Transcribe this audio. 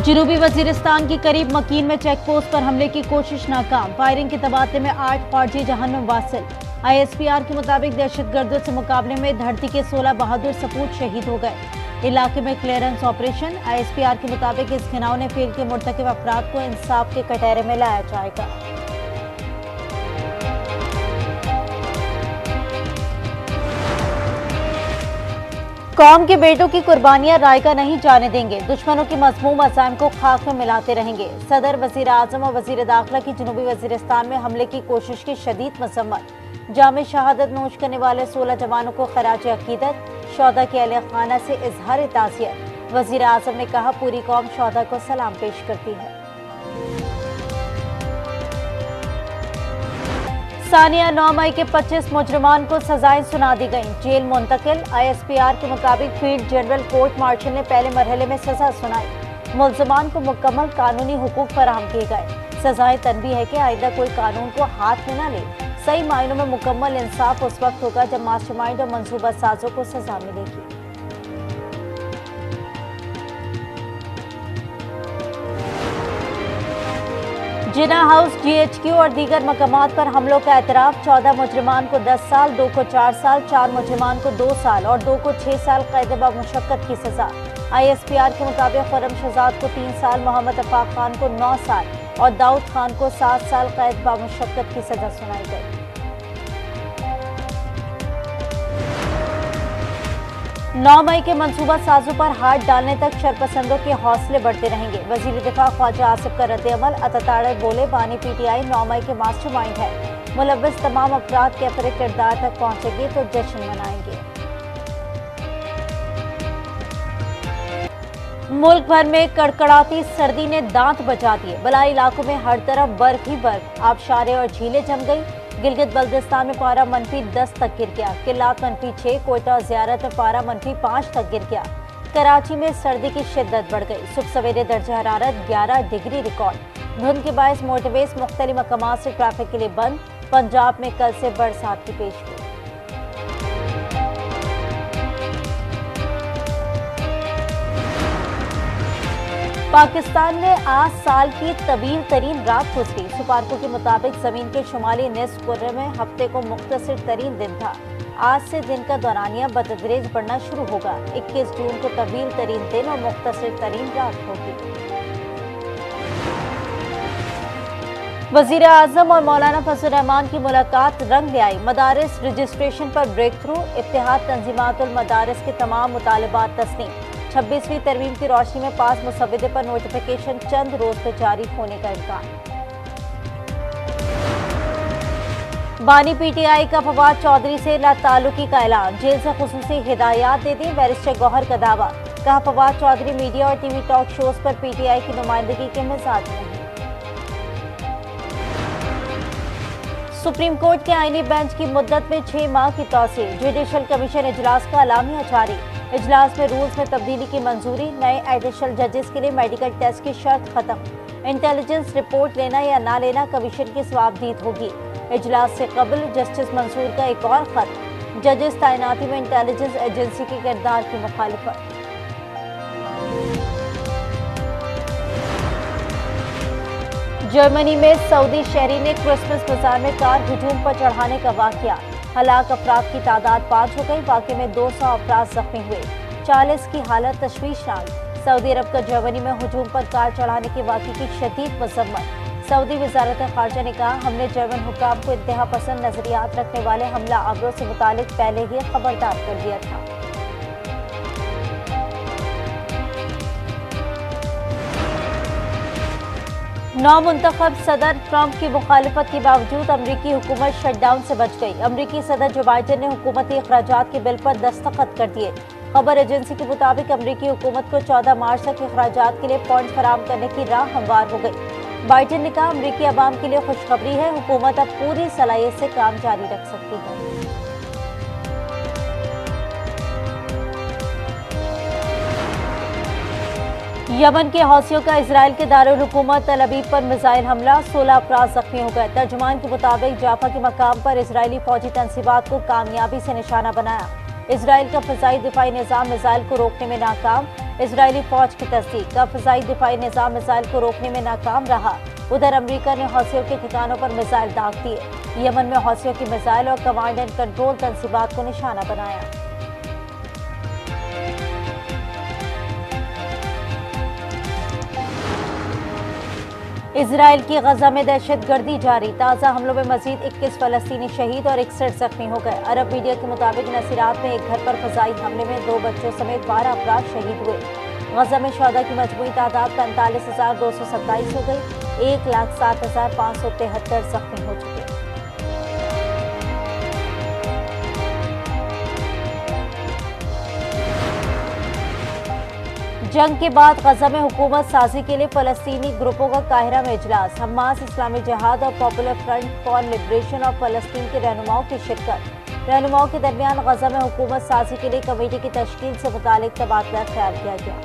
जनूबी वजीरिस्तान की करीब मकीन में चेक पोस्ट पर हमले की कोशिश नाकाम। फायरिंग के तबादले में 8 फौजी जहन्नुम वासिल। ISPR के मुताबिक दहशतगर्दों से मुकाबले में धरती के 16 बहादुर सपूत शहीद हो गए। इलाके में क्लियरेंस ऑपरेशन। ISPR के मुताबिक इस घिनौने फेल के मुर्तकिब अफराद को इंसाफ के कटहरे में लाया जाएगा। कौम के बेटों की कुर्बानियां रायगा नहीं जाने देंगे। दुश्मनों की मज़मूम अज़ाइम को खाक में मिलाते रहेंगे। सदर, वज़ीर आज़म और वज़ीर दाखिला की जनूबी वज़ीरिस्तान में हमले की कोशिश की शदीद मज़म्मत। जामे शहादत नोश करने वाले 16 जवानों को खराज अकीदत। शौदा की अहले खाना से इजहार ताज़ियत। वज़ीर आज़म ने कहा, पूरी कौम शौदा को सलाम पेश करती है। सानिया 9 मई के 25 मुजरिमान को सजाएं सुना दी गईं। जेल मुंतकिल। ISPR के मुताबिक फील्ड जनरल कोर्ट मार्शल ने पहले मरहले में सजा सुनाई। मुल्ज़िमान को मुकम्मल कानूनी हुकूक फराहम किए गए। सजाएं तनबीह है कि आइंदा कोई कानून को हाथ में न ले। सही मायनों में मुकम्मल इंसाफ उस वक्त होगा जब मास्टरमाइंड और मंसूबा साजों को सजा मिलेगी। जिना हाउस, GHQ और दीगर मकामात पर हमलों का एतराफ। 14 मुजरिमान को 10 साल, 2 को 4 साल, 4 मुजरिमान को 2 साल और 2 को 6 साल कैद बमुशक्कत की सजा। ISPR के मुताबिक खुर्रम शहजाद को 3 साल, मोहम्मद अफाक खान को 9 साल और दाऊद खान को 7 साल कैद बमुशक्कत की सजा सुनाई गई। 9 मई के मंसूबा साजों पर हाथ डालने तक शरपसंदों के हौसले बढ़ते रहेंगे। वजीर दिफा ख्वाजा आसिफ का रद्द-ए-अमल। अताताड़े बोले, बानी PTI 9 मई के मास्टरमाइंड है। मुलव्वस तमाम अफराद के अपने किरदार तक पहुंचेंगे तो जश्न मनाएंगे। मुल्क भर में कड़कड़ाती सर्दी ने दांत बजा दिए। बलाई इलाकों में हर तरफ बर्फ ही बर्फ। आबशारें और झीलें जम गई। गिलगित बल्दिस्तान में पारा -10 तक गिर गया। किल्लात -6, कोयटा और ज़ियारत में पारा -5 तक गिर गया। कराची में सर्दी की शिद्दत बढ़ गई। सुबह सवेरे दर्जा हरारत 11 डिग्री रिकॉर्ड। धुंध के बायस मोटरवेज मुख्तलिफ मकामात से ट्रैफिक के लिए बंद। पंजाब में कल से बरसात की पेशगोई। पाकिस्तान में आज साल की तवील तरीन रात गुजरी। सुपारकों के मुताबिक जमीन के शुमाली निस्फ कुर्रे में हफ्ते को मुख्तसर तरीन दिन था। आज से दिन का दौरानिया बतदरीज बढ़ना शुरू होगा। 21 जून को तवील तरीन दिन और मुख्तसर तरीन रात होगी। वजीर आजम और मौलाना फजल रहमान की मुलाकात रंग ले आई। मदारिस रजिस्ट्रेशन पर ब्रेक थ्रू। इत्तेहाद तंजीमातुल मदारिस के तमाम मुतालबात तस्लीम। 26वीं तरमीम की रोशनी में पास मुसव्विदे पर नोटिफिकेशन चंद रोज में जारी होने का इम्कान। बानी PTI का फवाद चौधरी से लाताल्लुकी का ऐलान। जेल से खुसूसी हिदायत दे दी। बैरिस्टर गौहर का दावा। कहा, फवाद चौधरी मीडिया और TV टॉक शोज पर PTI की नुमाइंदगी के मिजाज में हैं। सुप्रीम कोर्ट के आईनी बेंच की मुद्दत में 6 माह की तौसीह। जुडिशल कमीशन इजलास का अलामिया जारी। इजलास में रूल्स में तब्दीली की मंजूरी। नए एडिशनल जजेस के लिए मेडिकल टेस्ट की शर्त खत्म। इंटेलिजेंस रिपोर्ट लेना या ना लेना कमीशन की सवाबदीद होगी। इजलास से कबल जस्टिस मंसूर का एक और खत। जजेस तैनाती में इंटेलिजेंस एजेंसी के किरदार की मुखालिफत। जर्मनी में सऊदी शहरी ने क्रिसमस बाजार में कार हुजूम पर चढ़ाने का वाकया। हलाक अफराद की तादाद 5 हो गई। वाकये में 200 अफराद जख्मी हुए। 40 की हालत तशवीशनाक। सऊदी अरब का जर्मनी में हुजूम पर कार चढ़ाने के वाकये की शदीद मजम्मत। सऊदी वजारत खारजा ने कहा, हमने जर्मन हुकाम को इंतहा पसंद नजरियात रखने वाले हमला आवरों से मुतालिक पहले ही खबरदार कर दिया था। नौमुंतखब सदर ट्रंप की मुखालिफत के बावजूद अमरीकी हुकूमत शटडाउन से बच गई। अमरीकी सदर जो बाइडेन ने हुकूमती अखराजात के बिल पर दस्तखत कर दिए। खबर एजेंसी के मुताबिक अमरीकी हुकूमत को 14 मार्च तक अखराजात के लिए फंड फराहम करने की राह हमवार हो गई। बाइडेन ने कहा, अमरीकी अवाम के लिए खुशखबरी है, हुकूमत अब पूरी सलाहियत से काम जारी रख सकती है। यमन के हौसियों का इजराइल के दारुल हुकूमत तल अबीब पर मिसाइल हमला। 16 अफराद जख्मी हो गए। तर्जुमान के मुताबिक जाफा के मकाम पर इजरायली फौजी तंसीबात को कामयाबी से निशाना बनाया। इसराइल का फ़िज़ाई दिफाई निज़ाम मिसाइल को रोकने में नाकाम। इजरायली फौज की तस्दीक का फ़िज़ाई दिफाई निज़ाम मिसाइल को रोकने में नाकाम रहा। उधर अमेरिका ने हौसियों के ठिकानों पर मिसाइल दाग दिए। यमन में हौसियों की मिसाइल और कमांड एंड कंट्रोल तंसीबात को निशाना बनाया। इजराइल की गजा में दहशतगर्दी जारी। ताज़ा हमलों में मजीद 21 फलस्तीनी शहीद और 61 जख्मी हो गए। अरब मीडिया के मुताबिक नसीरात में एक घर पर फ़िज़ाई हमले में 2 बच्चों समेत 12 अफराद शहीद हुए। गजा में शहदा की मजमूई तादाद 45,227 हो गई। 1,07,573 जख्मी हो चुके। जंग के बाद गजा में हुकूमत साजी के लिए फलस्तीनी ग्रुपों का काहिरा में इजलास। हमास, इस्लामी जिहाद और popular front for liberation of फलस्तीन के रहनुमाओं की शिरकत। रहनुमाओं के दरमियान गजा में हुकूमत साजी के लिए कमेटी की तश्कील से मुतालिक तबादला ख्याल किया गया।